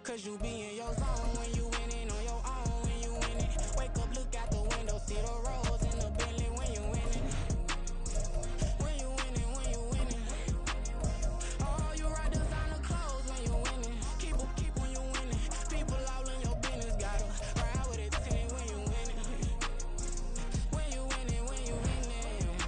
Cause you be in your zone when you winning on your own when you winning. Wake up, look out the window, see the rose in the Bentley when you winning. When you winning, when you winning. Oh, you rock designer clothes when you winning. Keep when you winning. People all in your business, gotta ride with it tinted when you winning. When you winning, when you winning.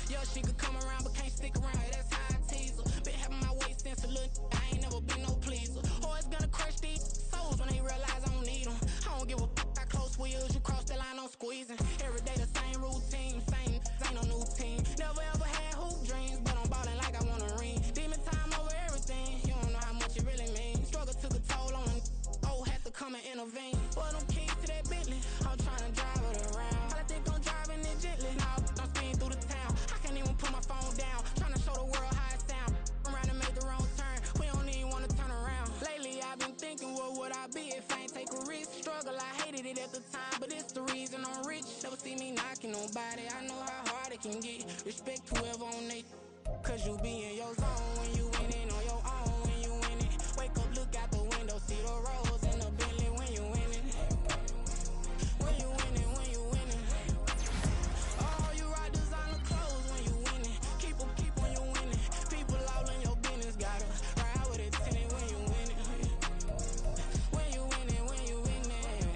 Yo, she could come around but can't stick around. That's how I tease her. Been having my waist since a little. I ain't never been no pleaser. Always gonna crush these souls when they realize I don't need them. I don't give a f***. I close wheels, you cross the line, I'm squeezing. Every day the same routine, same ain't no new team. Never ever had hoop dreams, but I'm ballin' like I want a ring. Demon time over everything, you don't know how much it really means. Struggle took a toll on them. Oh, had to come and intervene. Boy, them keys to that Bentley, I'm tryna drive it around. I think I'm driving it gently. Now I'm speeding through the town. I can't even put my phone down. Tryna show the world how it sound. Around and make the wrong turn. We don't even wanna turn around. Lately I've been thinking, what would I be if I ain't take a risk? Struggle, I hated it at the time, but it's the reason I'm rich. Never see me knocking nobody. I know how hard it can get. Respect whoever on they. Cause you be in your zone when you winning on your own when you winning. Wake up, look out the window, see the rose in the Bentley when you winning. When you winning, when you winning. Oh, you rock designer clothes when you winning. Keep when you winning. People all in your business, gotta ride with it tinted when you winning. When you winning, when you winning.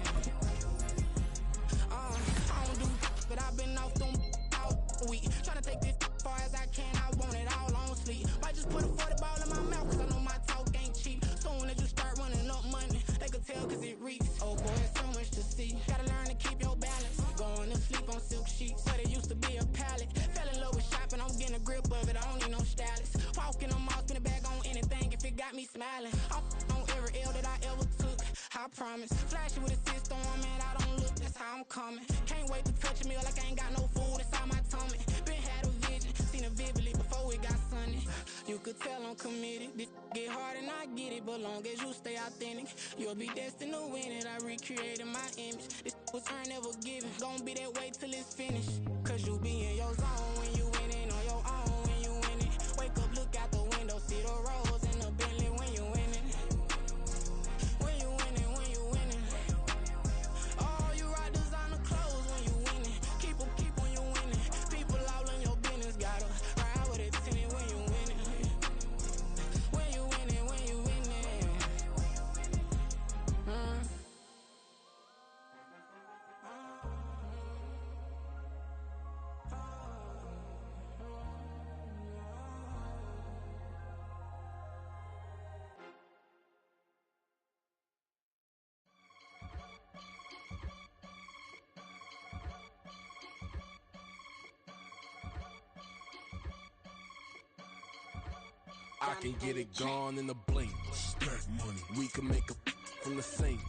I don't do, but I've been off them all week. Tryna take this far as I can, I want it all on sleep. Might just put a 40 ball in my mouth, cause I know my talk ain't cheap. Soon as you start running up money, they could tell cause it reeks. Oh boy, it's so much to see. Gotta learn to keep your balance. Going to sleep on silk sheets, but it used to be a pallet. Fell in love with shopping, I'm getting a grip of it, I don't need no stylist. Walking on mall, spin a bag on anything if it got me smiling. I'm on every L that I ever took, I promise. Flashing with a cyst on, man, I don't look, that's how I'm coming. Can't wait to touch a meal like I ain't got no food inside my tummy. Been had a vision, seen it vividly before it got sunny. You could tell I'm committed. This get hard and I get it, but long as you stay authentic, you'll be destined to win it. I recreated my image. This was earned, never given. Gonna be that way till it's finished. Cause you be in your zone when you winning on your own when you winning. Wake up, look out the window, see the rose in the Bentley when you winning. When you winning, when you winning. Oh, you rock designer clothes when you winning. Keep when you winning. People all in your business, gotta ride with it tinted when you winning. When you winning, when you winning. I can get it gone in a blink. Stack money, We can make a from the sink.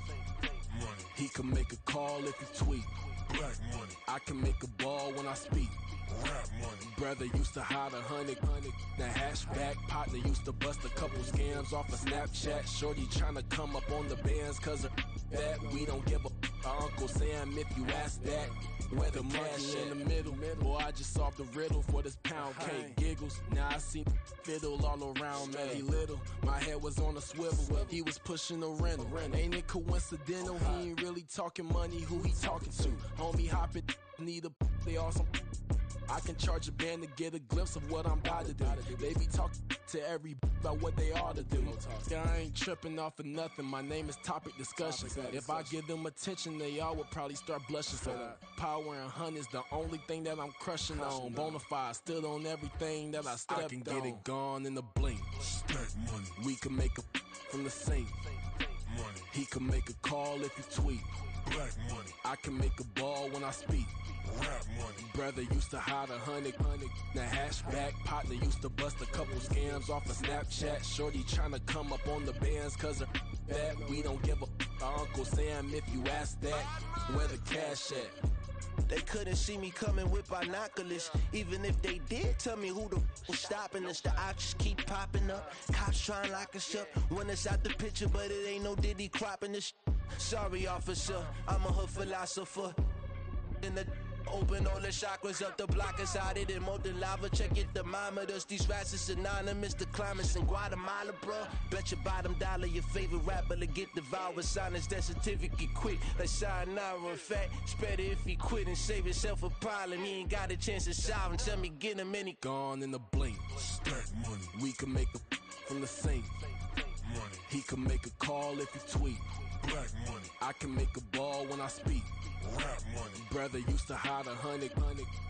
money, He can make a call if he tweet. black money, I can make a ball when I speak. rap money, Brother used to hide 100. The hashback partner used to bust a couple scams off of Snapchat. Shorty tryna come up on the bands cause of that. We don't give a Uncle Sam if you ask that. Where the cash in the middle. Boy, I just solved the riddle for this pound cake. Giggles, now I see fiddle all around me. He little, my head was on a swivel. He was pushing a rental. Ain't it coincidental? He ain't really talking money, who he talking to? Homie hopping, need a they awesome. I can charge a band to get a glimpse of what I'm about to do. They be talking to every about what they ought to do. Yeah, I ain't tripping off of nothing. My name is Topic Discussions. If I give them attention, they all would probably start blushing. So power and hunt is the only thing that I'm crushing on. Bonafide, still on everything that I stepped on. I can get it gone in a blink. stack money, We can make a from the sink. money, He can make a call if he tweet. black money, I can make a ball when I speak. rap money, Brother used to hide 100. The hashback partner used to bust a couple scams off of Snapchat. Shorty tryna come up on the bands cause of that. We don't give a Uncle Sam if you ask that. Where the cash at? They couldn't see me coming with binoculars. Even if they did, tell me who the was stopping us. The options keep popping up. Cops trying to lock us up. When it's out the picture, but it ain't no Diddy cropping this. Sorry, officer, I'm a hood philosopher. In the Open all the chakras up, the block inside it and molten lava. Check it, thermometers. These rats is synonymous. The climates in Guatemala, bro. Bet your bottom dollar your favorite rapper to get devoured. Sign his death certificate quick. Like sayonara. In fact, it's better if he quit and save himself a problem. He ain't got a chance to solve him. Tell me, get him and he gone in the blink. Stack money. We can make a from the sink. Money. He can make a call if he tweet. Black money. I can make a ball when I speak. Rap money. Brother used to hide 100.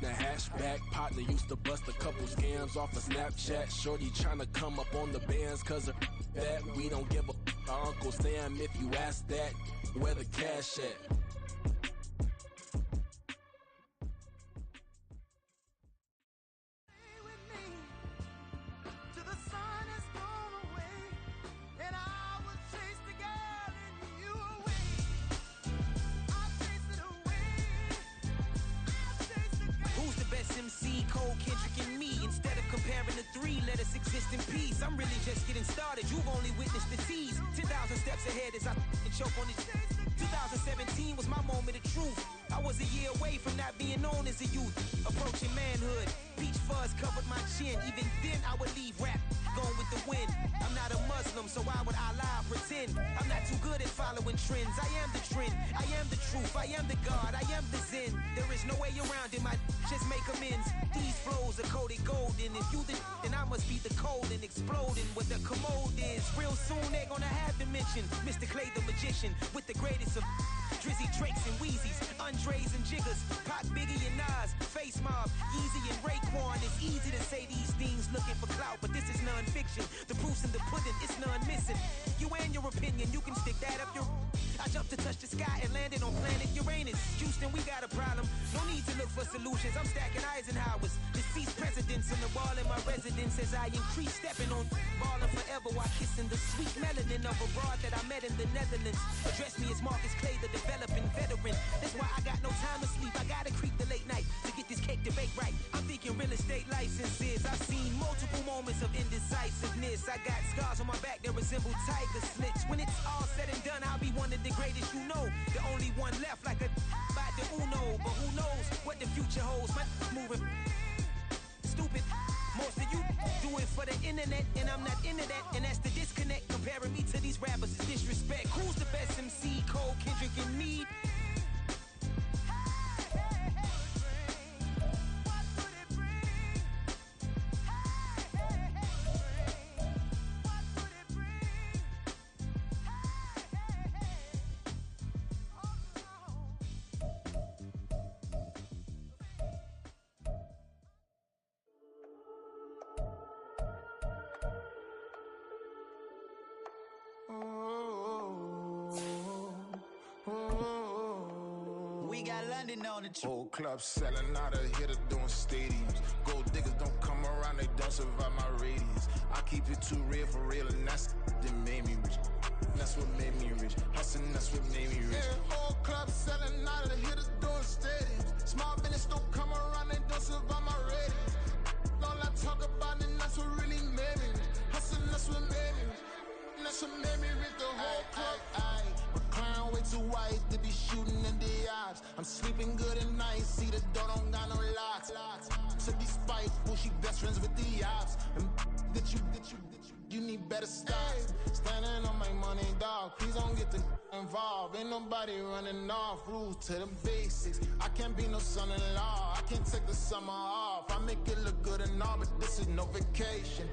The hatchback partner used to bust a couple scams off of Snapchat. Shorty tryna come up on the bands cause of that. We don't give a Uncle Sam if you ask that. Where the cash at? Let us exist in peace. I'm really just getting started. You've only witnessed the tease. 10,000 steps ahead as I choke on this. 2017 was my moment of truth. I was a year away from not being known as a youth. Approaching manhood. Peach fuzz covered my chin. Even then I would leave rap going with the wind. I'm not a Muslim, so why would I lie pretend? I'm not too good at following trends. I am the trend. I am the truth. I am the God. I am the Zen. There is no way around it. My just make amends. These flows are coated golden. If you the then I must be the cold and exploding what the commode is. Real soon they're gonna have to mention Mr. Clay the magician with the greatest of Drizzy, Drakes, and Wheezies, Andres and Jiggers, Pac, Biggie, and Nas, Face Mob, Yeezy, and Raekwon. It's easy to say these things looking for clout, but this is non-fiction. The proof's in the pudding, it's none missing. You and your opinion, you can stick that up your... I jumped to touch the sky and landed on planet Uranus. Houston, we got a problem. No need to look for solutions. I'm stacking Eisenhowers. Deceased presidents on the wall in my residence as I increase stepping on ballin' forever while kissing the sweet melanin of a broad that I met in the Netherlands. Address me as Marcus Clay, the developing veteran. That's why I got no time to sleep. I gotta creep the late night to get this cake debate right. I'm thinking real estate licenses. I've seen multiple moments of indecisiveness. I got scars on my back that resemble tiger slits. When it's all said and done, I'll be one of the greatest you know. The only one left like a by the Uno. But who knows what the future holds? My moving stupid. Most of you do it for the internet, and I'm not into that. And that's the disconnect. Comparing me to these rappers is disrespect. Who's the best MC? Cole, Kendrick, and me? Whole club selling out of hitter doing stadiums. Gold diggers don't come around, they don't survive my radius. I keep it too real for real, and that's that made me rich. That's what made me rich. Hustling, that's what made me rich. Yeah, whole club selling out of hitters doing stadiums. Small business don't come around, they don't survive my radius. All I talk about, and that's what really made me rich. Hustling, that's what made me rich. And that's what made me rich. The whole club. McLaren way too white to be shooting in the eyes. I'm sleeping good at night, see the door don't got no locks. To be spiteful, she best friends with the ops. And you need better styles. Standing on my money, dog. Please don't get the involved. Ain't nobody running off. Rules to the basics. I can't be no son-in-law. I can't take the summer off. I make it look good and all, but this is no vacation.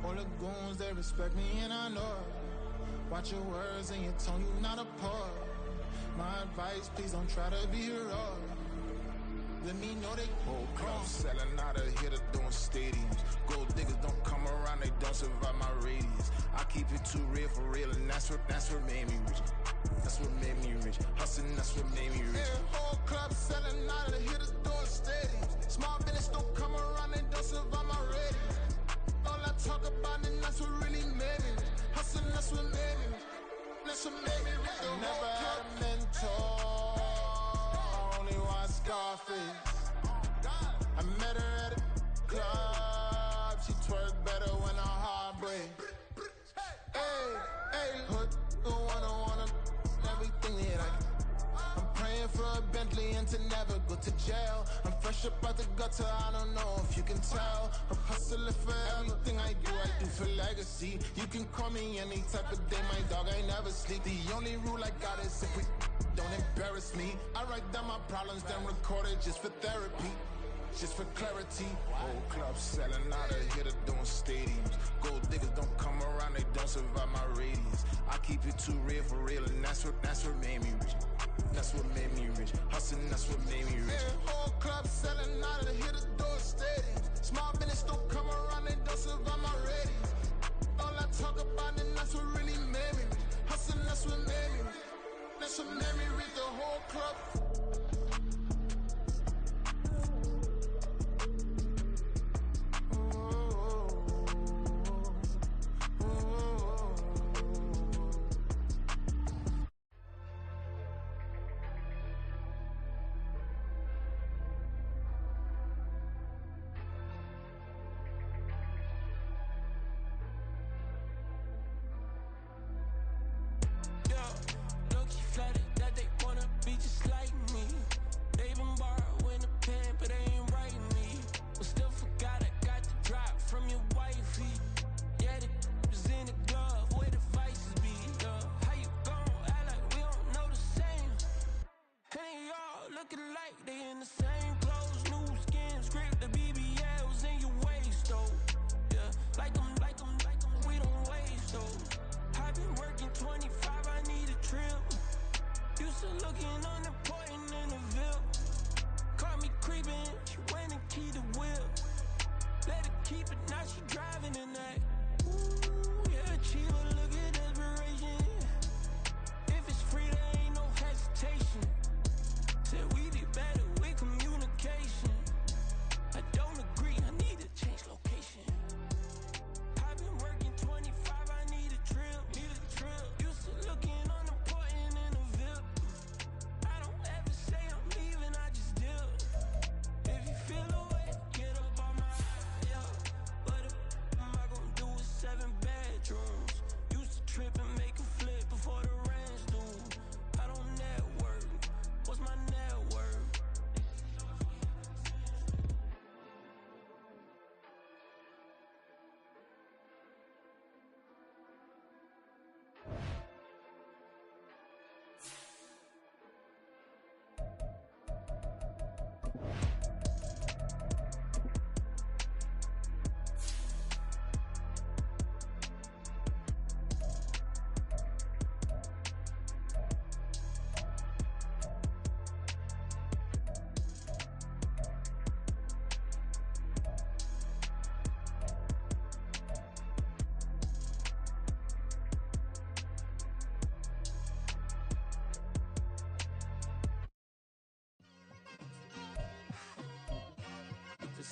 All the goons, they respect me and I know it. Watch your words and your tone, you not a poet. My advice, please don't try to be heroic. Let me know they whole club selling out of hitter doing stadiums. Gold diggers don't come around, they don't survive my radius. I keep it too real for real, and that's what made me rich. That's what made me rich. Hustling, that's what made me rich. Yeah, whole club selling out of hitters doing stadiums. Small business don't come around, they don't survive my radius. All I talk about, and that's what really made me rich. Hustling, that's what made me rich. That's what made me rich. I never had a mentor. I only watched Scarface. I met her at a club. She twerk better when her heart breaks. Hey, hood, wanna everything that I get. I'm praying for a Bentley and to never go to jail. I'm fresh up out the gutter, I don't know if you can tell. I'm hustling for everything I do for legacy. You can call me any type of day, my dog, I never sleep. The only rule I got is if we don't embarrass me. I write down my problems, then record it just for therapy. Just for clarity, whole club selling out of here to doing stadiums. Gold diggers don't come around, they don't survive my radius. I keep it too real for real, and that's what made me rich. That's what made me rich. Hustling, that's what made me rich. Yeah, whole club selling out of here to doing stadiums. Small business don't come around, they don't survive my radius. All I talk about, and that's what really made me rich. Hustling, that's what made me rich. That's what made me rich. The whole club.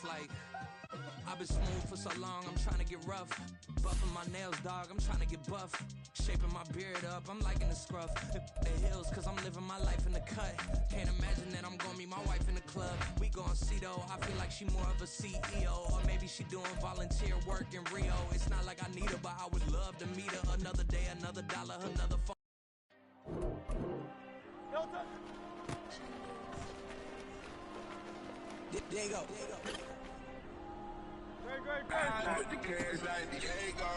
Like, I've been smooth for so long, I'm trying to get rough. Buffing my nails, dog, I'm trying to get buff. Shaping my beard up, I'm liking the scruff. The hills, cause I'm living my life in the cut. Can't imagine that I'm gonna meet my wife in the club. We gon' see though, I feel like she more of a CEO. Or maybe she doing volunteer work in Rio. It's not like I need her, but I would love to meet her. Another day, another dollar, another phone. There you go. I with the cash like Diego.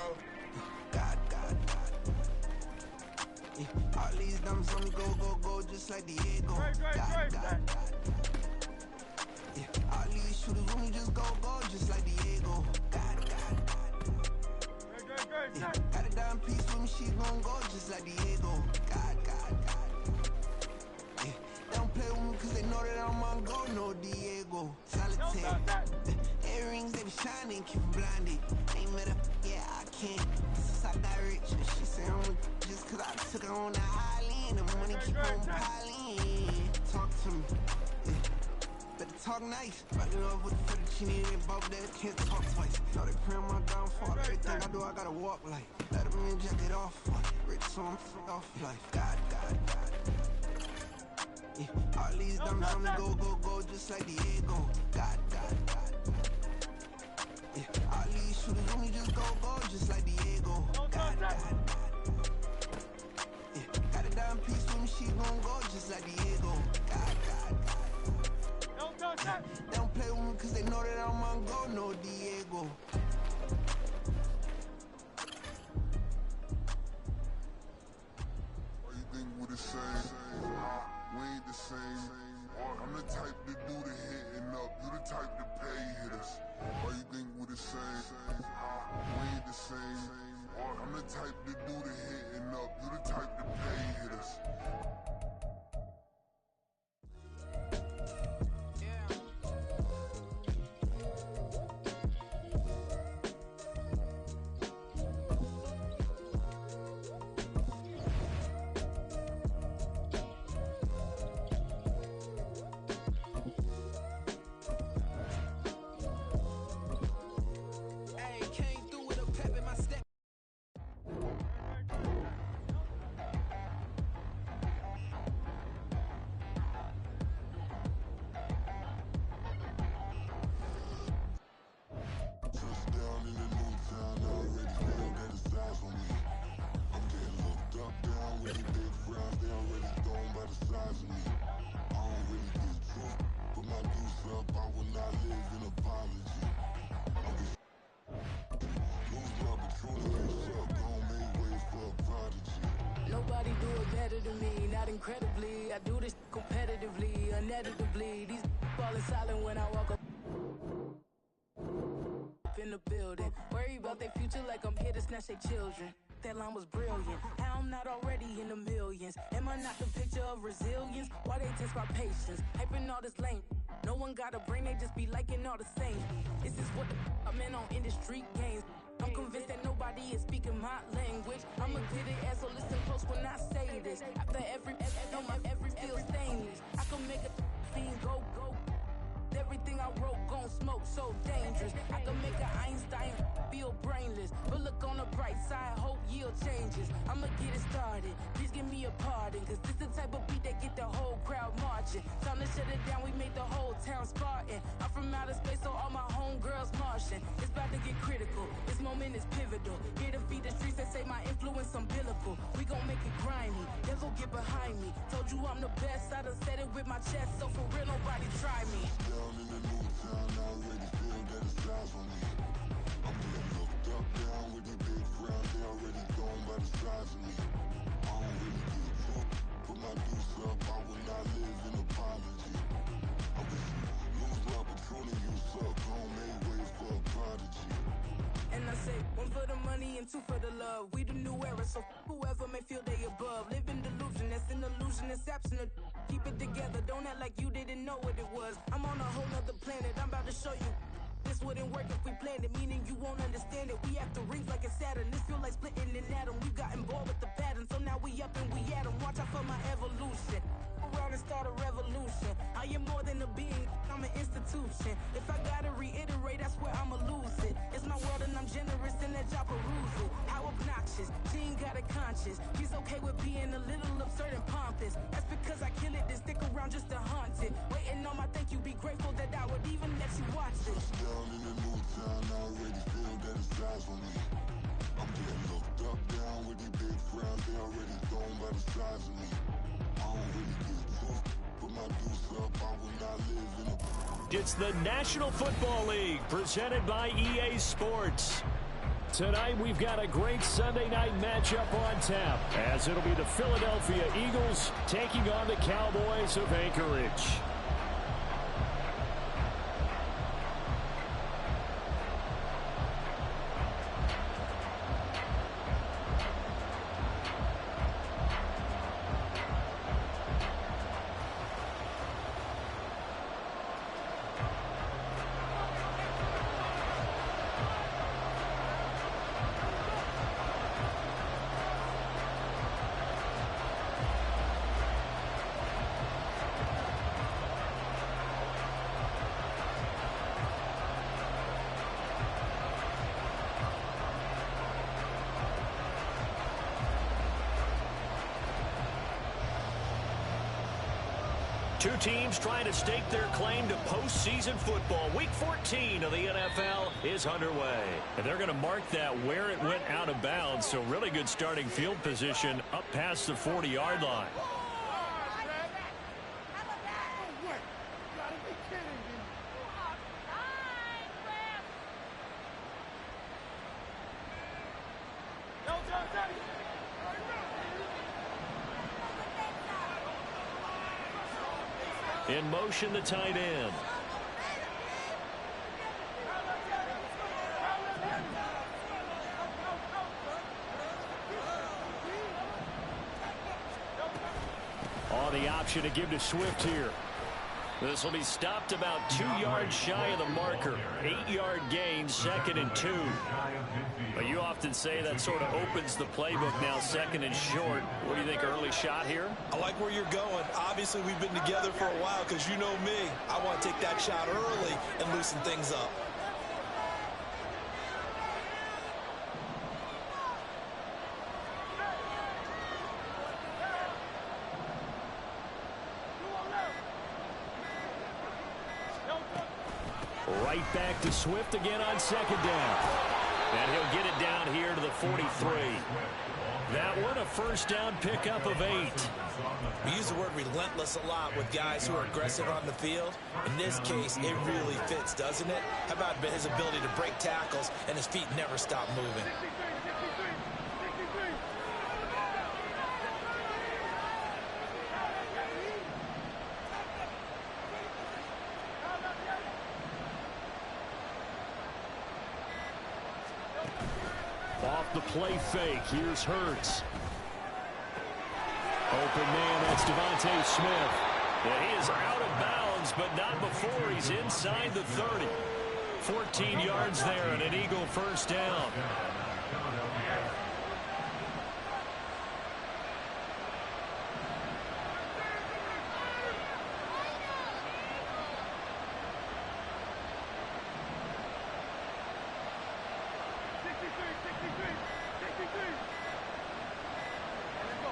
God. Yeah. All these dumps on me go, just like Diego. God. Yeah. All these shooters on me just go, just like Diego. God. Yeah. Got a dime piece with me, she gon' go just like Diego. God. Yeah. They don't play with me cause they know that I'm on go, no Diego. Solitaire. Earrings, they be shining, keep me blinded. Ain't met up, yeah, I can't. Since I got rich, she say I'm just cause I took her on the island. The money keep on piling. Talk to me, yeah. Better talk nice. Rockin' up with the fettuccine and both that can't talk twice. Know they pray on my downfall. Everything I do, I gotta walk like. Let them in, jack it off. Rich, so I'm off life. God. Yeah. All these dumb dummies go, just like Diego. God. Yeah. All these shooters on me just go, just like Diego. God. Yeah. Got a dime piece with me, she gon' go just like Diego. God. cause they know that I'm on go, no Diego. Why you think we the same? We ain't the same. I'm the type to do the hitting up. You the type to pay hitters. Why you think we the same? We ain't the same. I'm the type to do the hitting up. You the type to pay hitters. Nobody do it better than me, not incredibly. I do this competitively, inevitably. These falling silent when I walk up in the building. Worry about their future like I'm here to snatch their children. That line was brilliant. How I'm not already in the millions. Am I not the picture of resilience? Why they test my patience? Hyping all this lame. No one got a brain, they just be liking all the same. This is what I'm in on industry games. I'm convinced that nobody is speaking my language. I'ma get it as so listen close when I say this. After every feel stainless. I can make a scene go. Everything I wrote gon' smoke, so dangerous. I can make an Einstein feel brainless. But look on the bright side, hope yield changes. I'ma get it started, please give me a pardon. Cause this the type of beat that get the whole crowd marching. Time to shut it down, we made the whole town Spartan. I'm from outer space, so all my homegirls Martian. It's about to get critical, this moment is pivotal. Here to feed the streets that say my influence umbilical. We gon' make it grimy, never get behind me. Told you I'm the best, I done said it with my chest. So for real, nobody try me. Down in the new town, I already feel that it's eyes on me. I'm getting looked up, down with the big crowd. They already gone by the size of me. I don't really get drunk. Put my deuce up, I will not live in apology. I wish you lose love, but truly you suck. Don't make way for a prodigy. And I say, one for the money and two for the love. We the new era, so whoever may feel they above. Live in delusion, that's an illusion, that's absent. Keep it together, don't act like you didn't know what it was. I'm on a whole nother planet, I'm about to show you. This wouldn't work if we planned it, meaning you won't understand it. We have to rings like a Saturn, this feel like splitting an atom. You got involved with the pattern, so now we up and we at 'em. Watch out for my evolution. Around and start a revolution. I am more than a being, I'm an institution. If I gotta reiterate, that's where I'ma lose it. It's my world and I'm generous and that y'all peruse it. How obnoxious, she ain't got a conscience. He's okay with being a little absurd and pompous. That's because I kill it, then stick around just to haunt it. Waiting on my thank you, be grateful that I would even let you watch it. Down in the new town, I already feel that it's eyes on me. I'm getting looked up, down with the big crowd. They already gone by the size of me. I don't really get drunk. Put my deuce up, I will not live in a... It's the National Football League presented by EA Sports. Tonight we've got a great Sunday night matchup on tap, as it'll be the Philadelphia Eagles taking on the Cowboys of Anchorage. Two teams trying to stake their claim to postseason football. Week 14 of the NFL is underway. And they're going to mark that where it went out of bounds. So really good starting field position up past the 40-yard line. In motion, the tight end. On the option to give to Swift here. This will be stopped about 2 yards shy of the marker. 8-yard gain, 2nd and 2. But you often say that sort of opens the playbook now, 2nd and short. What do you think, early shot here? I like where you're going. Obviously, we've been together for a while because you know me. I want to take that shot early and loosen things up. Right back to Swift again on 2nd down. And he'll get it down here to the 43. That one a first down pickup of 8. We use the word relentless a lot with guys who are aggressive on the field. In this case, it really fits, doesn't it? How about his ability to break tackles and his feet never stop moving? Off the play fake, here's Hurts. Open man, that's Devontae Smith. And he is out of bounds, but not before he's inside the 30. 14 yards there and an Eagle first down.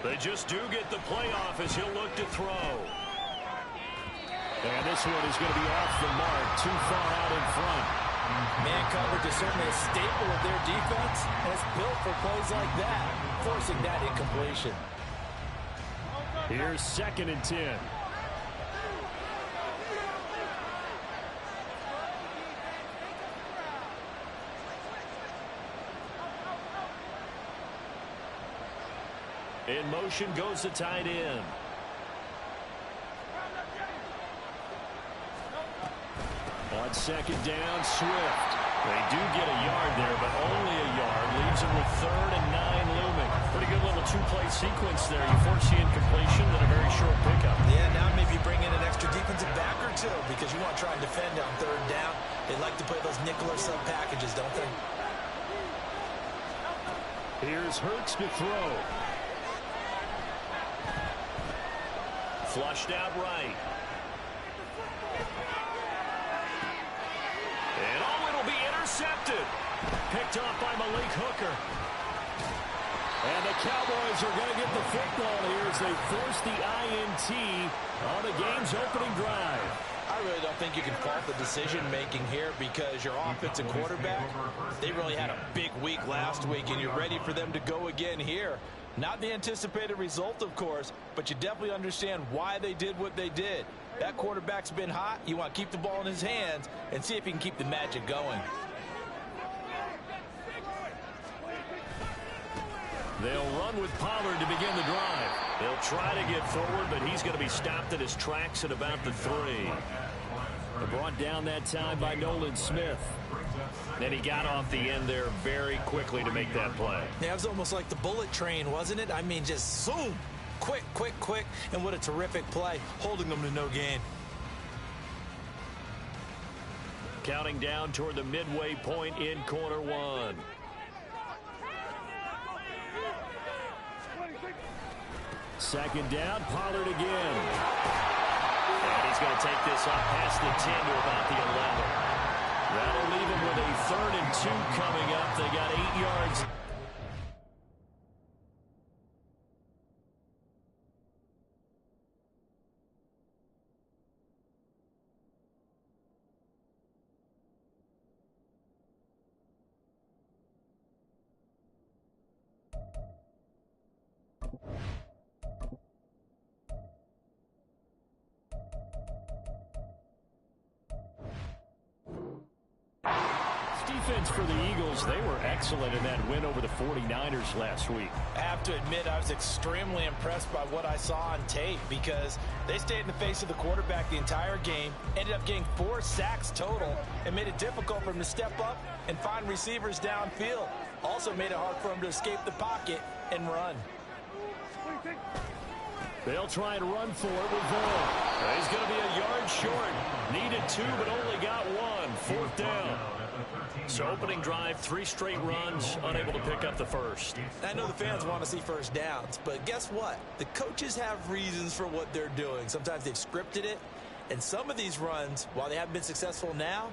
They just do get the playoff as he'll look to throw. And this one is going to be off the mark, too far out in front. Man coverage is certainly a staple of their defense, and it's built for plays like that, forcing that incompletion. Here's 2nd and 10. In motion goes the tight end. On 2nd down, Swift. They do get a yard there, but only a yard. Leaves them with 3rd and 9 looming. Pretty good little two-play sequence there. You force the incompletion, then a very short pickup. Yeah, now maybe bring in an extra defensive back or two because you want to try and defend on 3rd down. They like to play those nickel or sub packages, don't they? Here's Hurts to throw. Flushed out right. And it'll be intercepted. Picked off by Malik Hooker. And the Cowboys are going to get the football here as they force the INT on the game's opening drive. I really don't think you can fault the decision-making here because your offensive quarterback, they really had a big week last week, and you're ready for them to go again here. Not the anticipated result, of course, but you definitely understand why they did what they did. That quarterback's been hot. You want to keep the ball in his hands and see if he can keep the magic going. They'll run with Pollard to begin the drive. They'll try to get forward, but he's going to be stopped at his tracks at about the 3. They're brought down that time by Nolan Smith. And he got off the end there very quickly to make that play. Yeah, it was almost like the bullet train, wasn't it? I mean, just zoom. Quick, quick, quick. And what a terrific play, holding them to no gain. Counting down toward the midway point in quarter 1. Second down, Pollard again. And he's going to take this up past the 10 to about the 11. That'll leave him with a 3rd and 2 coming up. They got 8 yards. defense for the Eagles, they were excellent in that win over the 49ers last week. I have to admit, I was extremely impressed by what I saw on tape because they stayed in the face of the quarterback the entire game, ended up getting 4 sacks total, and made it difficult for him to step up and find receivers downfield. Also made it hard for him to escape the pocket and run. They'll try and run for it with Vaughn. He's going to be a yard short. Needed 2, but only got 1. 4th down. So opening drive, 3 straight runs, unable to pick up the first. I know the fans want to see first downs, but guess what? The coaches have reasons for what they're doing. Sometimes they've scripted it, and some of these runs, while they haven't been successful now,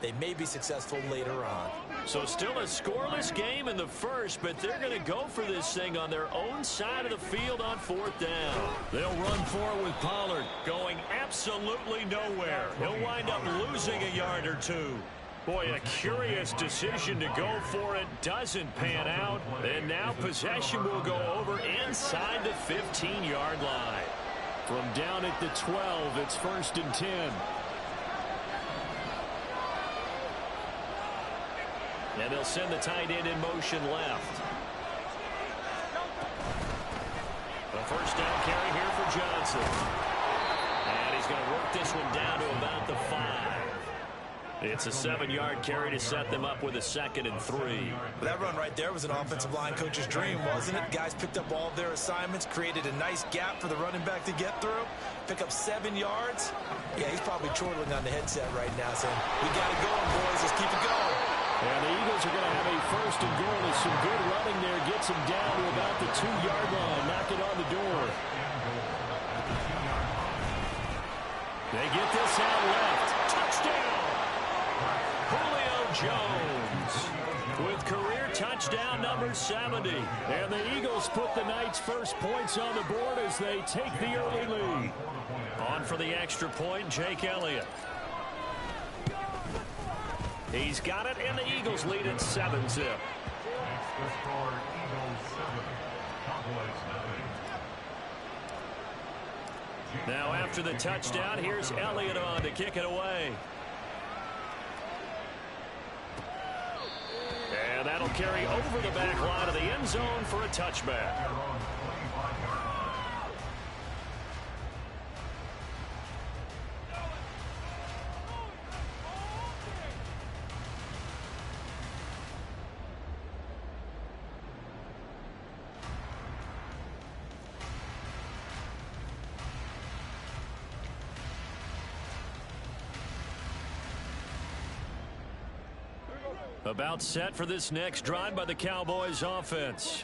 they may be successful later on. So still a scoreless game in the first, but they're going to go for this thing on their own side of the field on 4th down. They'll run for it with Pollard, going absolutely nowhere. He'll wind up losing a yard or 2. Boy, a curious decision to go for it. Doesn't pan out. And now possession will go over inside the 15-yard line. From down at the 12, it's 1st and 10. And they'll send the tight end in motion left. A first down carry here for Johnson. And he's going to work this one down to about the 5. It's a 7-yard carry to set them up with a 2nd and 3. That run right there was an offensive line coach's dream, wasn't it? Guys picked up all of their assignments, created a nice gap for the running back to get through, pick up 7 yards. Yeah, he's probably chortling on the headset right now saying, we got it going, boys. Let's keep it going. And the Eagles are going to have a 1st and goal. There's some good running there. Gets him down to about the 2-yard line. Knock it on the door. They get this out left. Touchdown! Julio Jones with career touchdown number 70. And the Eagles put the Knights' first points on the board as they take the early lead. On for the extra point, Jake Elliott. He's got it, and the Eagles lead at 7-zip. Now after the touchdown, here's Elliott on to kick it away. And that'll carry over the back line of the end zone for a touchback. About set for this next drive by the Cowboys offense.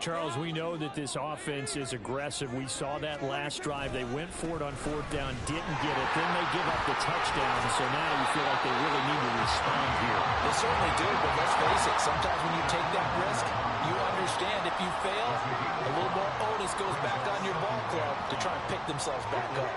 Charles, we know that this offense is aggressive. We saw that last drive. They went for it on 4th down, didn't get it. Then they give up the touchdown. So now you feel like they really need to respond here. They certainly do, but let's face it. Sometimes when you take that risk, you understand if you fail, a little more onus goes back on your ball club to try and pick themselves back up.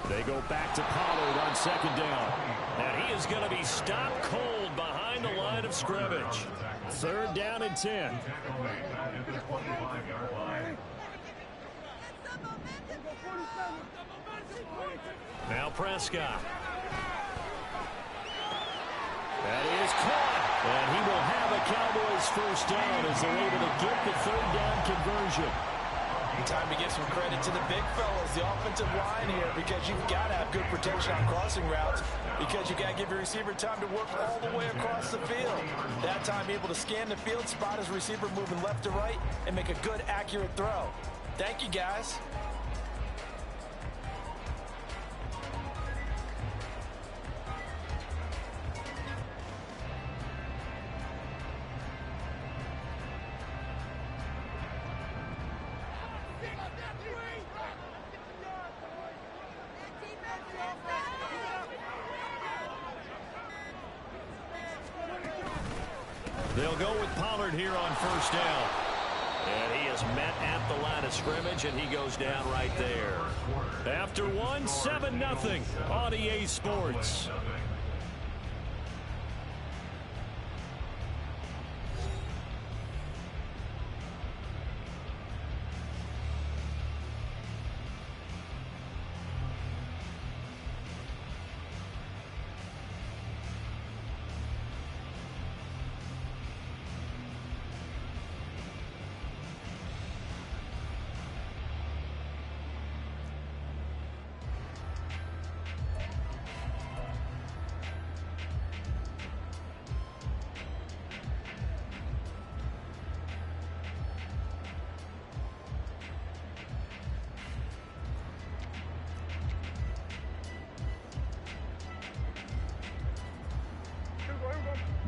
They go back to Pollard on 2nd down. And he is going to be stopped cold behind the line of scrimmage. 3rd down and 10. Now Prescott. That is caught. And he will have a Cowboys first down as they're able to get the 3rd down conversion. Time to give some credit to the big fellas, the offensive line here, because you've got to have good protection on crossing routes, because you got to give your receiver time to work all the way across the field. That time able to scan the field, spot his receiver moving left to right, and make a good, accurate throw. Thank you, guys. They'll go with Pollard here on 1st down. And he is met at the line of scrimmage, and he goes down right there. After 7-0 on EA Sports.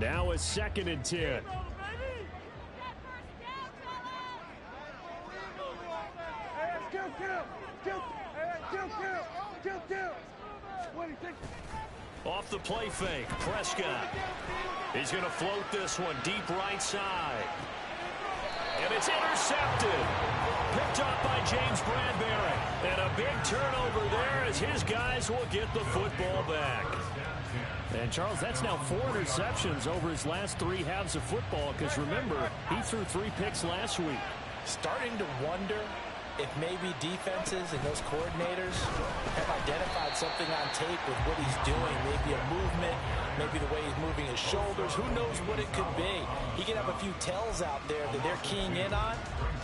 Now a 2nd and 10. Off the play fake, Prescott. He's going to float this one deep right side. And it's intercepted. Picked up by James Bradbury. And a big turnover there as his guys will get the football back. And, Charles, that's now 4 interceptions over his last 3 halves of football because, remember, he threw 3 picks last week. Starting to wonder if maybe defenses and those coordinators have identified something on tape with what he's doing. Maybe a movement, maybe the way he's moving his shoulders. Who knows what it could be? He could have a few tells out there that they're keying in on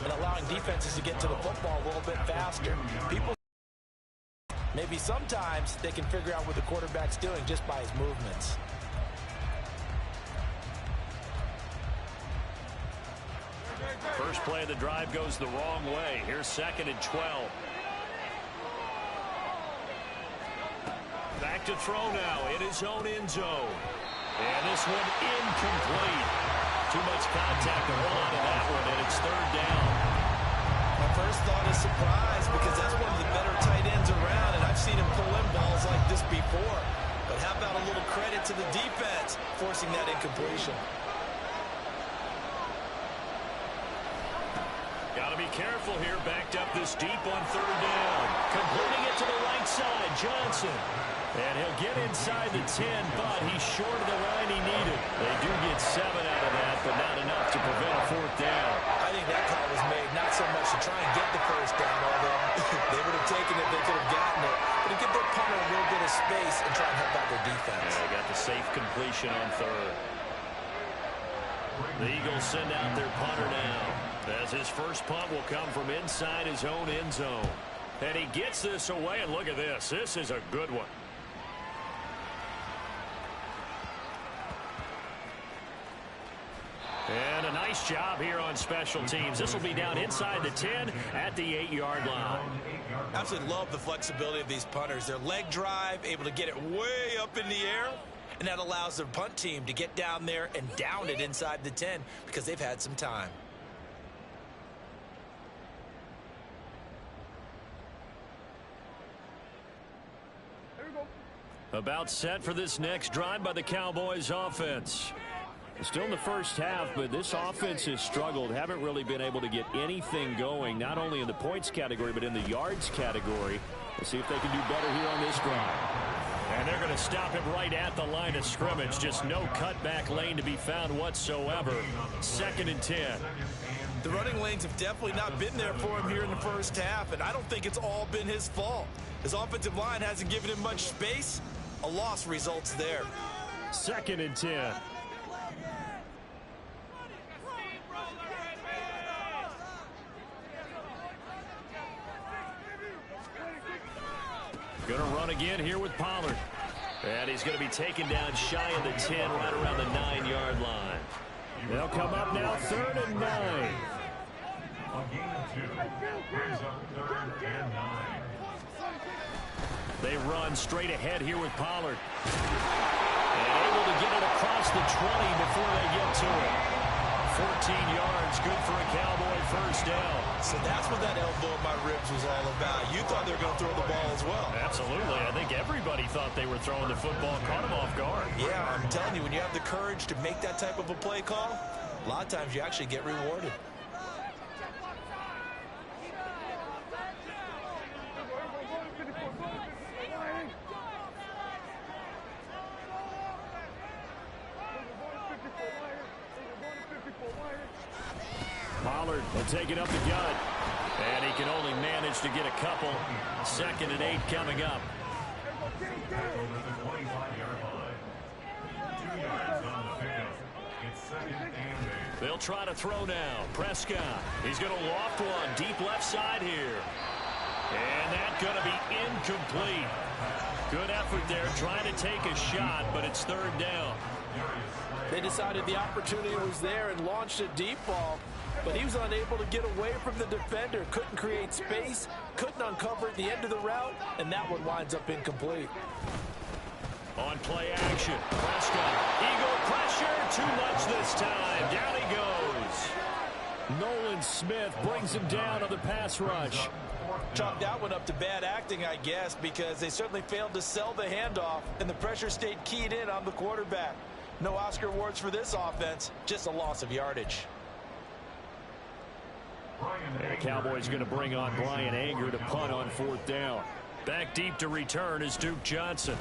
and allowing defenses to get to the football a little bit faster. Maybe sometimes they can figure out what the quarterback's doing just by his movements. First play of the drive goes the wrong way. Here's 2nd and 12. Back to throw now in his own end zone. And this one incomplete. Too much contact to hold on to that one, and it's 3rd down. My first thought is surprise because that's one of the better tight ends around, and I've seen him pull in balls like this before. But how about a little credit to the defense forcing that incompletion? Got to be careful here. Backed up this deep on 3rd down. Completing it to the right side, Johnson. And he'll get inside the 10, but he's short of the line he needed. They do get 7 out of that, but not enough to prevent a 4th down. I think that call was made not so much to try and get the 1st down, although they would have taken it, they could have gotten it, but to give their punter a little bit of space and try and help out their defense. Yeah, they got the safe completion on 3rd. The Eagles send out their punter now, as his first punt will come from inside his own end zone. And he gets this away, and look at this. This is a good one. And a nice job here on special teams. This will be down inside the 10 at the 8-yard line. Absolutely love the flexibility of these punters. Their leg drive, able to get it way up in the air, and that allows their punt team to get down there and down it inside the 10 because they've had some time. About set for this next drive by the Cowboys offense. Still in the first half, but this offense has struggled. Haven't really been able to get anything going, not only in the points category, but in the yards category. We'll see if they can do better here on this drive. And they're going to stop him right at the line of scrimmage. Just no cutback lane to be found whatsoever. 2nd and 10. The running lanes have definitely not been there for him here in the first half, and I don't think it's all been his fault. His offensive line hasn't given him much space. A loss results there. 2nd and 10. Going to run again here with Pollard. And he's going to be taken down shy of the 10, right around the 9-yard line. They'll come up now 3rd and 9. On gain of 2, brings up 3rd and 9. They run straight ahead here with Pollard. And able to get it across the 20 before they get to it. 14 yards, good for a Cowboy first down. So that's what that elbow in my ribs was all about. You thought they were going to throw the ball as well. Absolutely. I think everybody thought they were throwing the football, caught him off guard. Yeah, I'm telling you, when you have the courage to make that type of a play call, a lot of times you actually get rewarded. Pollard will take it up the gut. And he can only manage to get a couple. 2nd and 8 coming up. Tackled at the 25-yard line. 2 yards on the pickup. It's 2nd and 8. They'll try to throw now. Prescott. He's going to loft one deep left side here. And that's going to be incomplete. Good effort there trying to take a shot, but it's 3rd down. They decided the opportunity was there and launched a deep ball, but he was unable to get away from the defender. Couldn't create space, couldn't uncover at the end of the route, and that one winds up incomplete. On play action, Prescott. Eagle pressure, too much this time. Down he goes. Nolan Smith brings him down on the pass rush. Chalk that one up to bad acting, I guess, because they certainly failed to sell the handoff, and the pressure stayed keyed in on the quarterback. No Oscar awards for this offense, just a loss of yardage. And the Cowboys going to bring on Brian Anger to punt on 4th down. Back deep to return is Duke Johnson.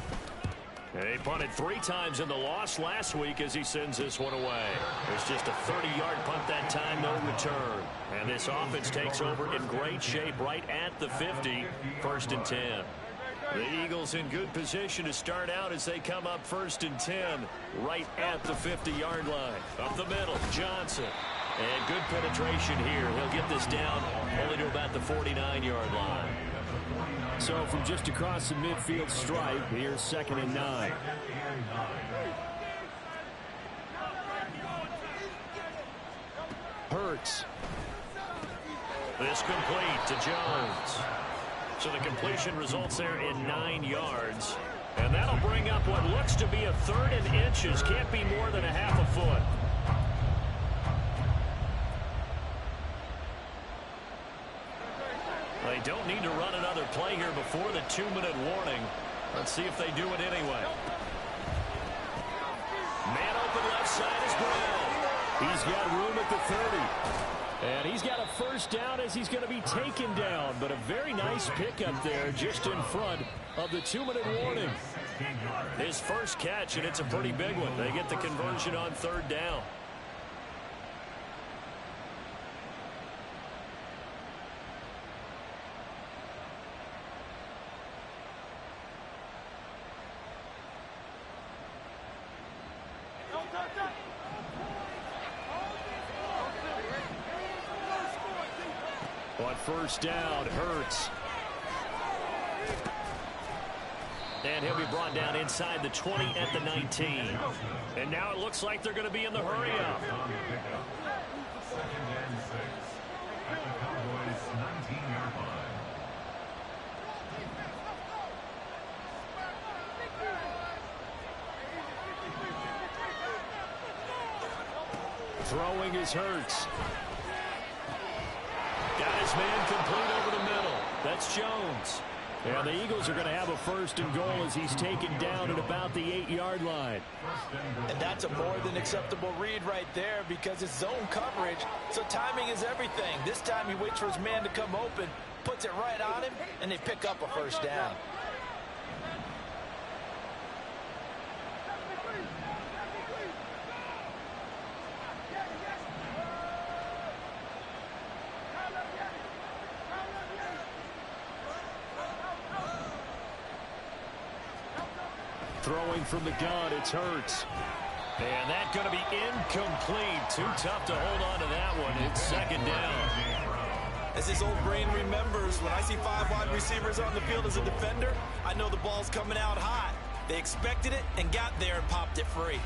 He punted 3 times in the loss last week as he sends this one away. It's just a 30-yard punt that time, no return. And this offense takes over in great shape right at the 50, 1st and 10. The Eagles in good position to start out as they come up 1st and 10 right at the 50-yard line. Up the middle, Johnson. And good penetration here. He'll get this down only to about the 49-yard line. So from just across the midfield stripe, here's 2nd and 9. Hurts. This complete to Jones. So the completion results there in 9 yards. And that'll bring up what looks to be a 3rd and inches. Can't be more than a half a foot. They don't need to run another play here before the 2-minute warning. Let's see if they do it anyway. Man open left side is Brown. He's got room at the 30. And he's got a 1st down as he's going to be taken down. But a very nice pickup there just in front of the 2-minute warning. His first catch, and it's a pretty big one. They get the conversion on 3rd down. On 1st down, Hurts. And he'll be brought down inside the 20 at the 19. And now it looks like they're going to be in the hurry-up. 2nd and 6 at the Cowboys' 19-yard line. Throwing is Hurts. Got his man complete over the middle. That's Jones. And the Eagles are going to have a 1st and goal as he's taken down at about the 8-yard line. And that's a more than acceptable read right there because it's zone coverage, so timing is everything. This time he waits for his man to come open, puts it right on him, and they pick up a 1st down. Throwing from the gun, it's Hurts. And that's going to be incomplete. Too tough to hold on to that one. It's 2nd down. As his old brain remembers, when I see 5 wide receivers on the field as a defender, I know the ball's coming out hot. They expected it and got there and popped it free.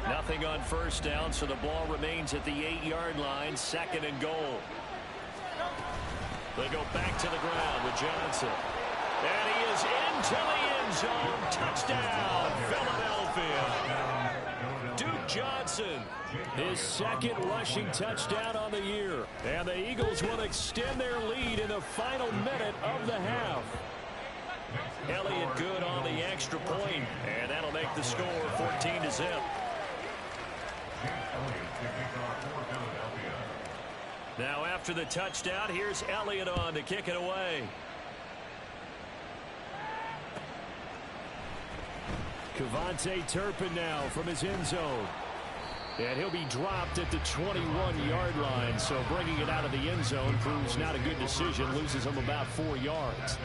Nothing on 1st down, so the ball remains at the 8-yard line. 2nd and goal. They go back to the ground with Johnson. And he is into the end zone. Touchdown, Philadelphia. Duke Johnson, his 2nd rushing touchdown on the year. And the Eagles will extend their lead in the final minute of the half. Elliott good on the extra point, and that'll make the score 14-0. Now after the touchdown, here's Elliott on to kick it away. Kevontae Turpin now from his end zone. And he'll be dropped at the 21-yard line, so bringing it out of the end zone proves not a good decision. Loses him about 4 yards.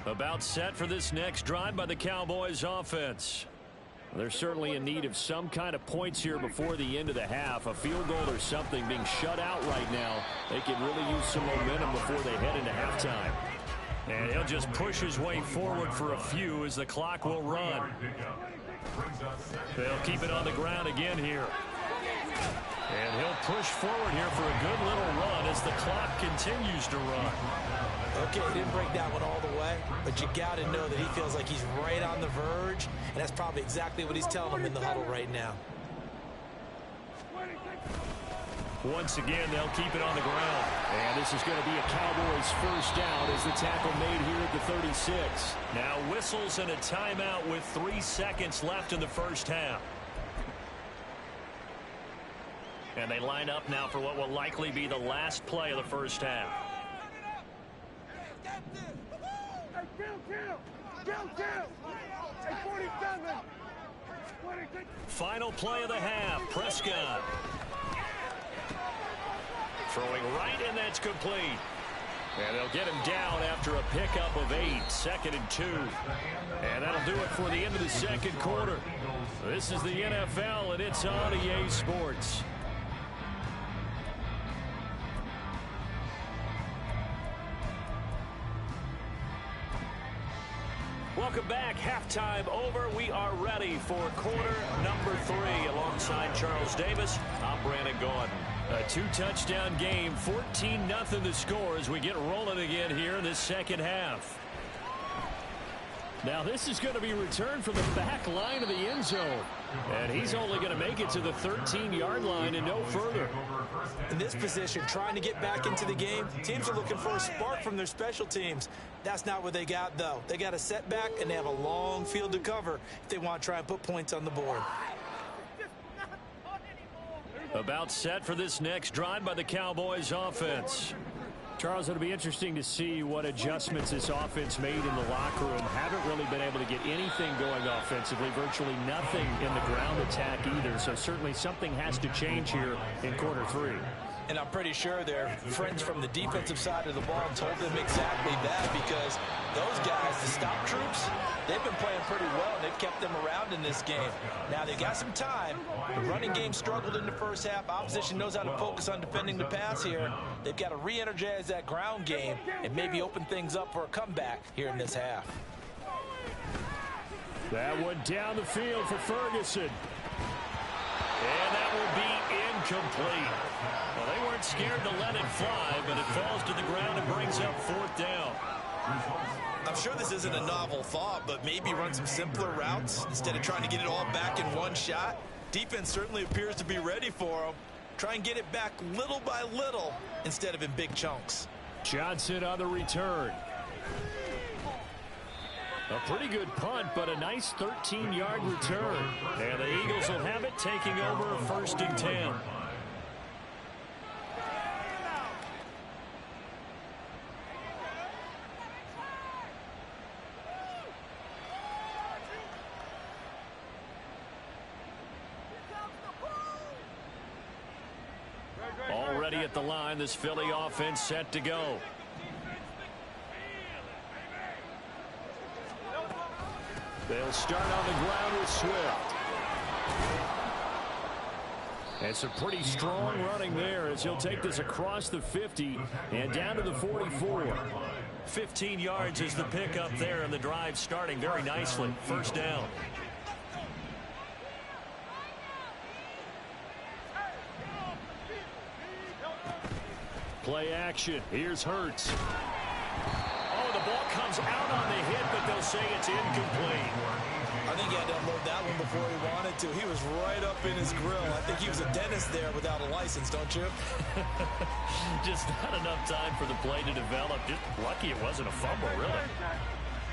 About set for this next drive by the Cowboys offense. They're certainly in need of some kind of points here before the end of the half. A field goal or something. Being shut out right now, they can really use some momentum before they head into halftime. And he'll just push his way forward for a few as the clock will run. They'll keep it on the ground again here. And he'll push forward here for a good little run as the clock continues to run. Okay, he didn't break that one all the way, but you got to know that he feels like he's right on the verge, and that's probably exactly what he's telling them in the huddle right now. Once again, they'll keep it on the ground. And this is going to be a Cowboys first down as the tackle made here at the 36. Now whistles and a timeout with 3 seconds left in the first half. And they line up now for what will likely be the last play of the first half. Final play of the half. Prescott throwing right, and that's complete. And they'll get him down after a pickup of 8, 2nd and 2. And that'll do it for the end of the second quarter. This is the NFL, and it's on EA Sports. Welcome back. Halftime over. We are ready for quarter number 3. Alongside Charles Davis, I'm Brandon Gordon. A 2-touchdown game, 14-0 the score as we get rolling again here in this second half. Now this is going to be returned from the back line of the end zone. And he's only going to make it to the 13-yard line and no further. In this position, trying to get back into the game, teams are looking for a spark from their special teams. That's not what they got, though. They got a setback, and they have a long field to cover if they want to try and put points on the board. About set for this next drive by the Cowboys offense. Charles, it'll be interesting to see what adjustments this offense made in the locker room. Haven't really been able to get anything going offensively, virtually nothing in the ground attack either. So certainly something has to change here in quarter 3. And I'm pretty sure their friends from the defensive side of the ball told them exactly that, because those guys, the stop troops, they've been playing pretty well. They've kept them around in this game. Now they've got some time. The running game struggled in the first half. Opposition knows how to focus on defending the pass here. They've got to re-energize that ground game and maybe open things up for a comeback here in this half. That one down the field for Ferguson. And that will be incomplete. Well, they weren't scared to let it fly, but it falls to the ground and brings up 4th down. I'm sure this isn't a novel thought, but maybe run some simpler routes instead of trying to get it all back in one shot. Defense certainly appears to be ready for them. Try and get it back little by little instead of in big chunks. Johnson on the return. A pretty good punt, but a nice 13-yard return. And the Eagles will have it, taking over 1st and 10. Already at the line, this Philly offense set to go. They'll start on the ground with Swift. And some pretty strong running there as he'll take this across the 50 and down to the 44. 15 yards is the pickup there, and the drive starting very nicely. 1st down. Play action. Here's Hurts. Oh, the ball comes out on the hit, but they'll say it's incomplete. I think he had to unload that one before he wanted to. He was right up in his grill. I think he was a dentist there without a license, don't you? Just not enough time for the play to develop. Just lucky it wasn't a fumble, really.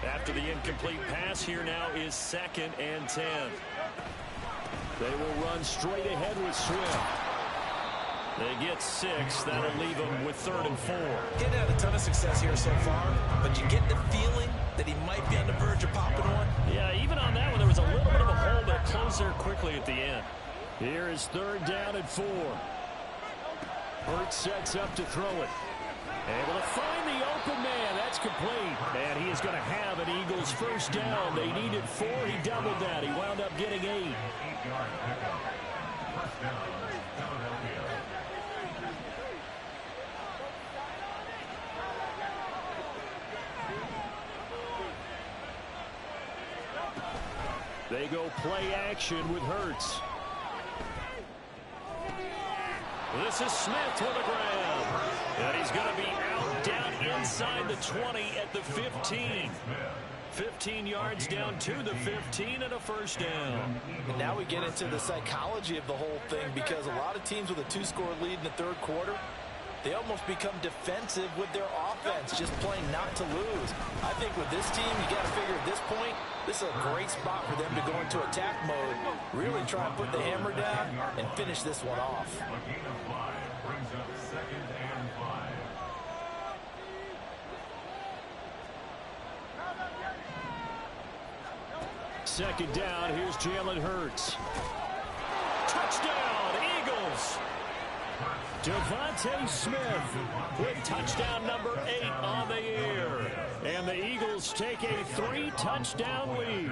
After the incomplete pass, here now is 2nd and 10. They will run straight ahead with Swift. They get 6. That'll leave them with 3rd and 4. He's had a ton of success here so far, but you get the feeling that he might be on the verge of popping one. Yeah, even on that one, there was a little bit of a hole, but it closed there quickly at the end. Here is 3rd down and 4. Hurts sets up to throw it. Able to find the open man. That's complete. And he is going to have an Eagles first down. They needed 4. He doubled that. He wound up getting 8. 8-yard pickup. First down, Philadelphia. They go play action with Hurts. This is Smith with a grab. And he's going to be out down inside the 20 at the 15. 15 yards down to the 15 and a first down. And now we get into the psychology of the whole thing, because a lot of teams with a 2-score lead in the third quarter, they almost become defensive with their offense, just playing not to lose. I think with this team, you got to figure at this point, this is a great spot for them to go into attack mode, really try and put the hammer down and finish this one off. A gain of 5 brings up 2nd and 5. Second down, here's Jalen Hurts. Touchdown, Eagles! Devontae Smith with touchdown number 8 on the year. And the Eagles take a 3-touchdown lead.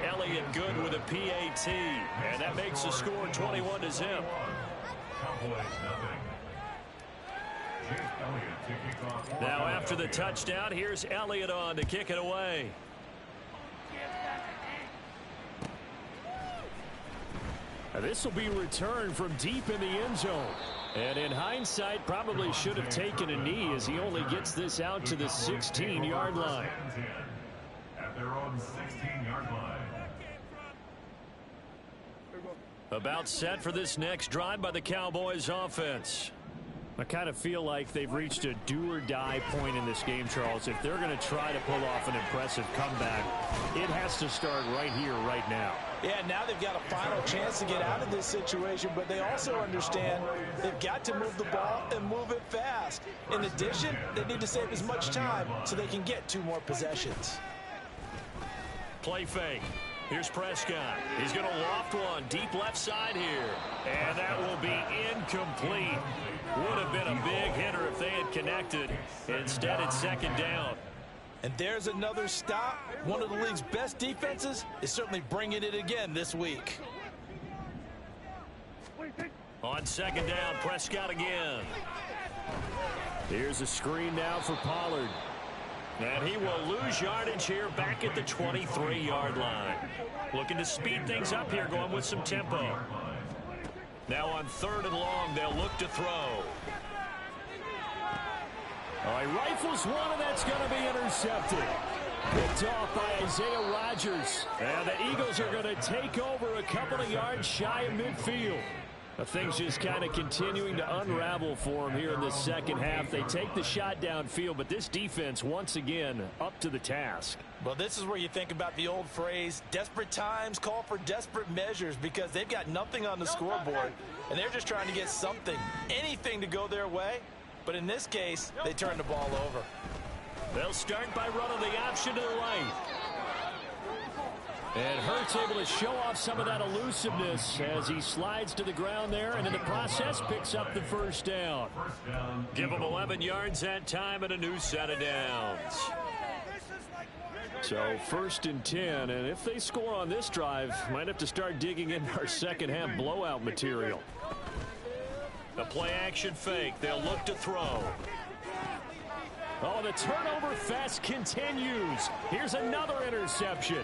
Elliott good with a PAT. And that makes the score 21-0. Cowboys nothing. Now after the touchdown, here's Elliott on to kick it away. This will be returned from deep in the end zone. And in hindsight, probably should have taken a knee as he only gets this out to the 16-yard line. At their own 16-yard line. About set for this next drive by the Cowboys offense. I kind of feel like they've reached a do-or-die point in this game, Charles. If they're going to try to pull off an impressive comeback, it has to start right here, right now. Yeah, now they've got a final chance to get out of this situation, but they also understand they've got to move the ball and move it fast. In addition, they need to save as much time so they can get 2 more possessions. Play fake. Here's Prescott. He's going to loft one deep left side here. And that will be incomplete. Would have been a big hitter if they had connected. Instead, it's second down. And there's another stop. One of the league's best defenses is certainly bringing it again this week. On second down, Prescott again. Here's a screen now for Pollard. And he will lose yardage here back at the 23-yard line. Looking to speed things up here, going with some tempo. Now on 3rd and long, they'll look to throw. All right, rifles one, and that's going to be intercepted. Picked off by Isaiah Rodgers. And the Eagles are going to take over a couple of yards shy of midfield. Things just kind of continuing to unravel for them here in the second half. They take the shot downfield, but this defense, once again, up to the task. Well, this is where you think about the old phrase, desperate times call for desperate measures, because they've got nothing on the scoreboard, and they're just trying to get something, anything to go their way. But in this case, they turn the ball over. They'll start by running the option to the right. And Hurts able to show off some of that elusiveness as he slides to the ground there, and in the process picks up the first down. Give him 11 yards that time and a new set of downs. So 1st and 10, and if they score on this drive, might have to start digging in our second half blowout material. The play action fake. They'll look to throw. Oh, the turnover fest continues. Here's another interception.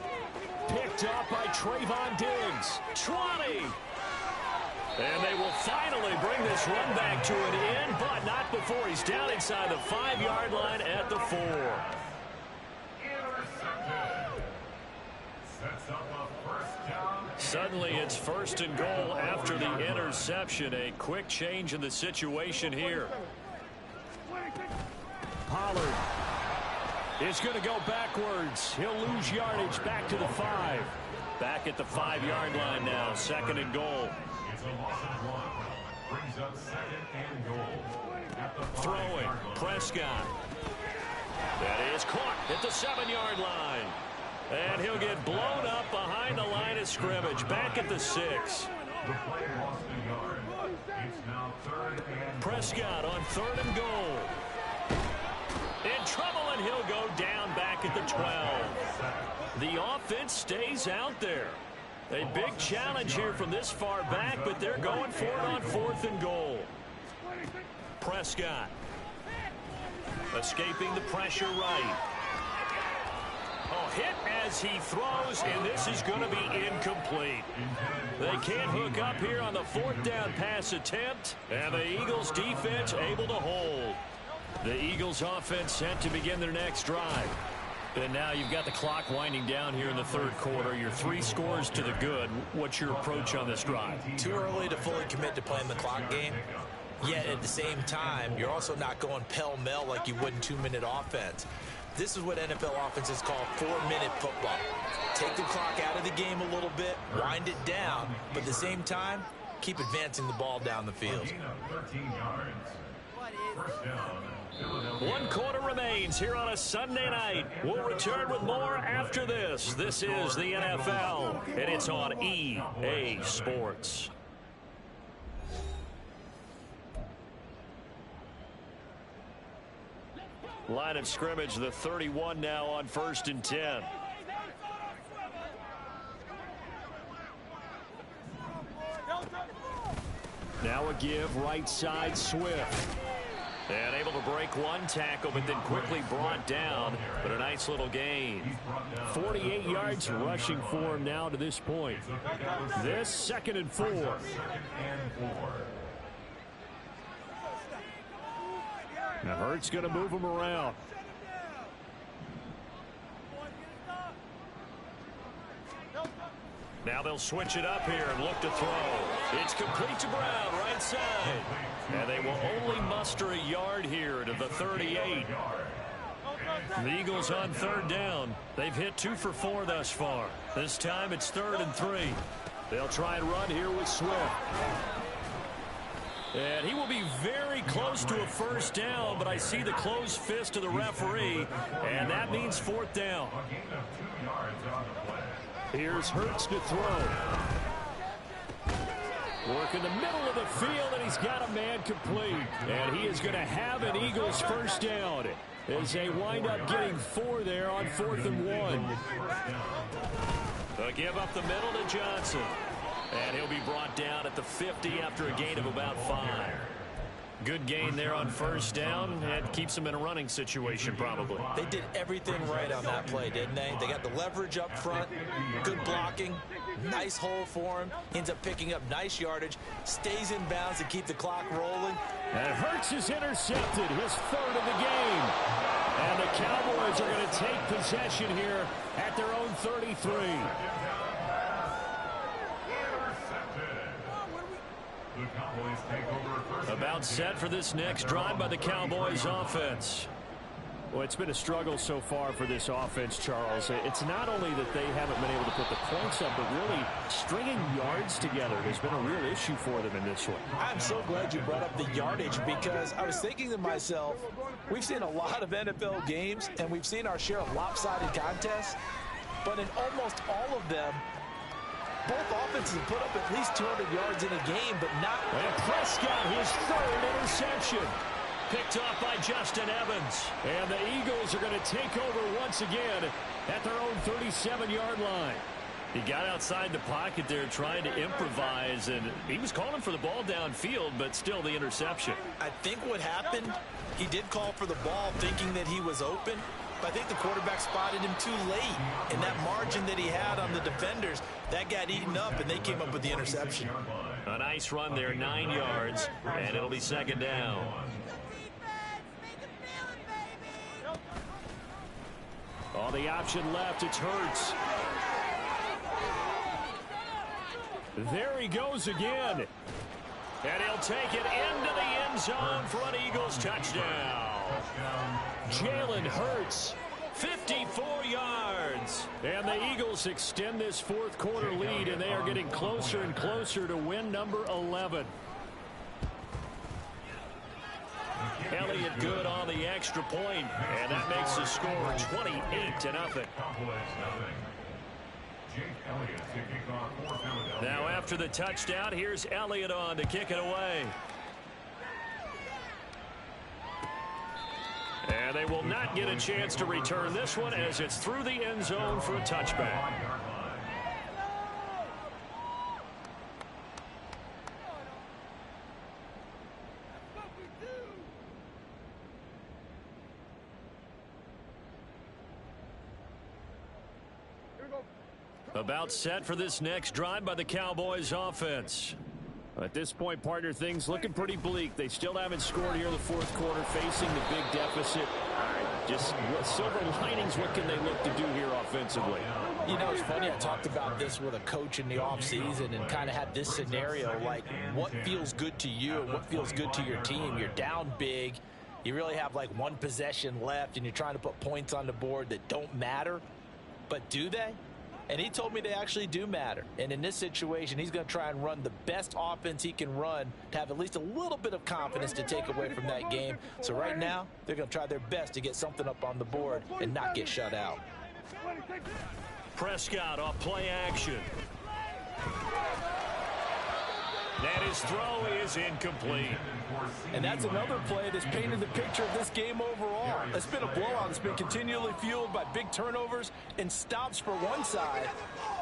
Picked off by Trayvon Diggs. 20. And they will finally bring this run back to an end, but not before he's down inside the 5-yard line at the 4. Suddenly it's 1st and goal after the interception. A quick change in the situation here. Pollard is going to go backwards. He'll lose yardage back to the 5. Back at the 5-yard line now. 2nd and goal. It's a loss of 1. Brings up 2nd and goal. At the 5 Throwing. Prescott. That is caught at the 7-yard line. And he'll get blown up behind the line of scrimmage. Back at the 6. The play lost a yard. It's now 3rd and Prescott on 3rd and goal. In trouble, and he'll go down back at the 12. The offense stays out there. A big challenge here from this far back, but they're going for it on 4th and goal. Prescott escaping the pressure right. Oh, hit as he throws, and this is going to be incomplete. They can't hook up here on the 4th down pass attempt, and the Eagles defense able to hold. The Eagles offense set to begin their next drive. And now you've got the clock winding down here in the 3rd quarter. You're 3 scores to the good. What's your approach on this drive? Too early to fully commit to playing the clock game. Yet at the same time, you're also not going pell-mell like you would in 2-minute offense. This is what NFL offenses call 4-minute football. Take the clock out of the game a little bit, wind it down, but at the same time, keep advancing the ball down the field. 13 yards. First down. 1 quarter remains here on a Sunday night. We'll return with more after this. This is the NFL, and it's on EA Sports. Line of scrimmage, the 31 now on 1st and 10. Now a give, right side, Swift. And able to break one tackle, but then quickly brought down. But a nice little gain. 48 yards rushing for him now to this point. This 2nd and 4. Now Hurts going to move him around. Now they'll switch it up here and look to throw. It's complete to Brown, right side. And they will only muster a yard here to the 38. The Eagles on 3rd down. They've hit 2 for 4 thus far. This time it's 3rd and 3. They'll try and run here with Swift. And he will be very close to a 1st down, but I see the closed fist of the referee, and that means 4th down. Here's Hurts to throw. Work in the middle of the field, and he's got a man complete. And he is going to have an Eagles 1st down as they wind up getting 4 there on 4th and 1. They'll give up the middle to Johnson. And he'll be brought down at the 50 after a gain of about 5. Good gain there on 1st down. And keeps him in a running situation probably. They did everything right on that play, didn't they? They got the leverage up front, good blocking, nice hole for him. Ends up picking up nice yardage, stays in bounds to keep the clock rolling. And Hurts is intercepted, his 3rd of the game. And the Cowboys are going to take possession here at their own 33. About set for this next drive by the Cowboys offense. Well, it's been a struggle so far for this offense, Charles. It's not only that they haven't been able to put the points up, but really stringing yards together has been a real issue for them in this one. I'm so glad you brought up the yardage because I was thinking to myself, we've seen a lot of NFL games and we've seen our share of lopsided contests, but in almost all of them, both offenses have put up at least 200 yards in a game, but not. And Prescott, his 3rd interception. Picked off by Justin Evans. And the Eagles are going to take over once again at their own 37-yard line. He got outside the pocket there trying to improvise, and he was calling for the ball downfield, but still the interception. I think what happened, he did call for the ball thinking that he was open, but I think the quarterback spotted him too late. And that margin that he had on the defenders, that got eaten up, and they came up with the interception. A nice run there, 9 yards, and it'll be 2nd down. On the option left, it's Hurts. There he goes again. And he'll take it into the end zone for an Eagles touchdown. Jalen Hurts, 54 yards. And the Eagles extend this 4th quarter lead, and they are getting closer and closer to win number 11. Elliott good on the extra point, and that makes the score 28-0. Now after the touchdown, here's Elliott on to kick it away. And they will not get a chance to return this one as it's through the end zone for a touchback. About set for this next drive by the Cowboys offense. At this point, partner, things looking pretty bleak. They still haven't scored here in the fourth quarter, facing the big deficit. Just what silver linings, what can they look to do here offensively? You know, it's funny, I talked about this with a coach in the offseason and kind of had this scenario, like what feels good to you and what feels good to your team. You're down big. You really have like one possession left, and you're trying to put points on the board that don't matter. But do they? And he told me they actually do matter. And in this situation, he's going to try and run the best offense he can run to have at least a little bit of confidence to take away from that game. So right now, they're going to try their best to get something up on the board and not get shut out. Prescott off play action. And his throw is incomplete. And that's another play that's painted the picture of this game overall. It's been a blowout. It's been continually fueled by big turnovers and stops for one side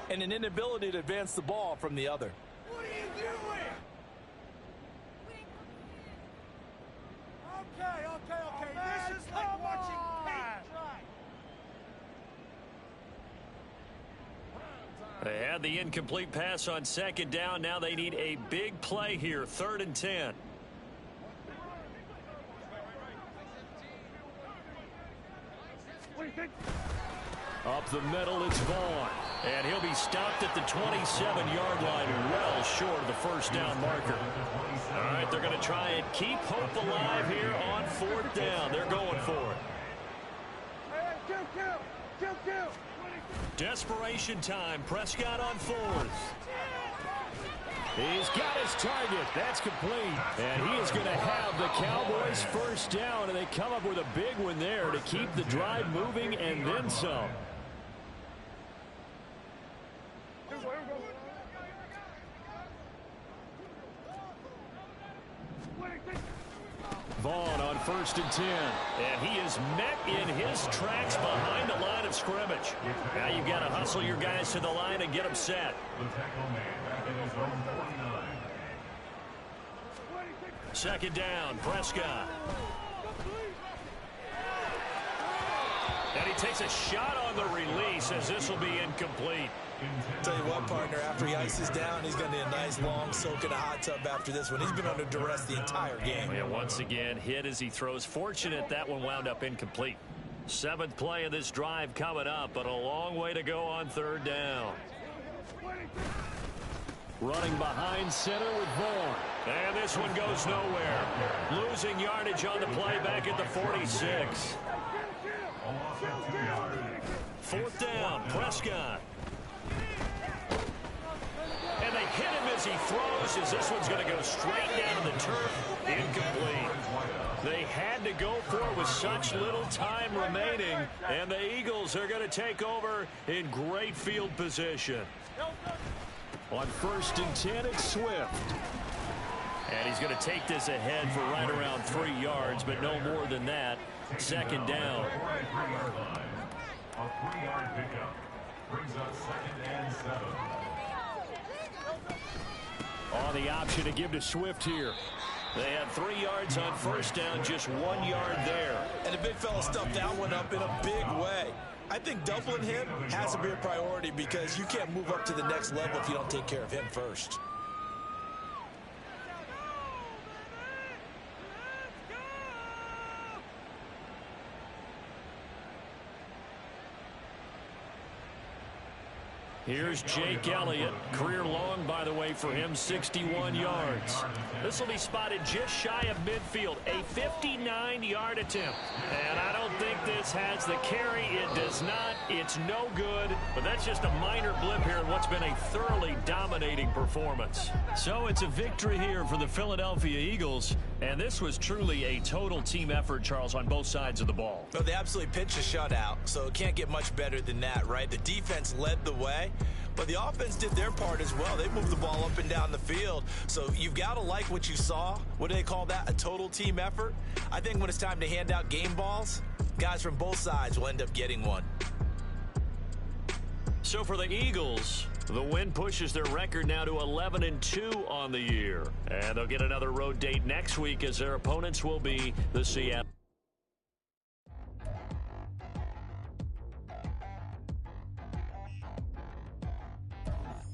and an inability to advance the ball from the other. What are you doing? Okay. This is like watching paint dry. They had the incomplete pass on second down. Now they need a big play here, 3rd and 10. Up the middle, it's Vaughn. And he'll be stopped at the 27-yard line, well short of the first down marker. All right, they're going to try and keep hope alive here on 4th down. They're going for it. Kill. Desperation time. Prescott on 4th. He's got his target. That's complete. And he is going to have the Cowboys first down, and they come up with a big one there to keep the drive moving and then some. Vaughn on 1st and 10. And he is met in his tracks behind the line of scrimmage. Now you've got to hustle your guys to the line and get them set. Second down, Prescott. And he takes a shot on the release as this will be incomplete. Tell you what, partner, after he ices down, he's going to need a nice long soak in a hot tub after this one. He's been under duress the entire game. Yeah, once again, hit as he throws. Fortunate that one wound up incomplete. 7th play of this drive coming up, but a long way to go on 3rd down. Running behind center with Vaughn. And this one goes nowhere. Losing yardage on the play back at the 46. 4th down, Prescott. And they hit him as he throws, as this one's going to go straight down to the turf. Incomplete. They had to go for it with such little time remaining, and the Eagles are going to take over in great field position. On 1st and 10, it's Swift. And he's going to take this ahead for right around 3 yards, but no more than that. 2nd down. A 3-yard pickup brings up 2nd and 7. On the option to give to Swift here. They had 3 yards on 1st down, just 1 yard there. And the big fella stuffed that one up in a big way. I think doubling him has to be a priority because you can't move up to the next level if you don't take care of him first. Here's Jake Elliott. Career long, by the way, for him, 61 yards. This will be spotted just shy of midfield. A 59-yard attempt. And I don't think this has the carry. It does not. It's no good. But that's just a minor blip here in what's been a thoroughly dominating performance. So it's a victory here for the Philadelphia Eagles. And this was truly a total team effort, Charles, on both sides of the ball. No, they absolutely pitched a shutout, so it can't get much better than that, right? The defense led the way, but the offense did their part as well. They moved the ball up and down the field, so you've got to like what you saw. What do they call that? A total team effort? I think when it's time to hand out game balls, guys from both sides will end up getting one. So for the Eagles, the win pushes their record now to 11-2 on the year. And they'll get another road date next week as their opponents will be the Seattle.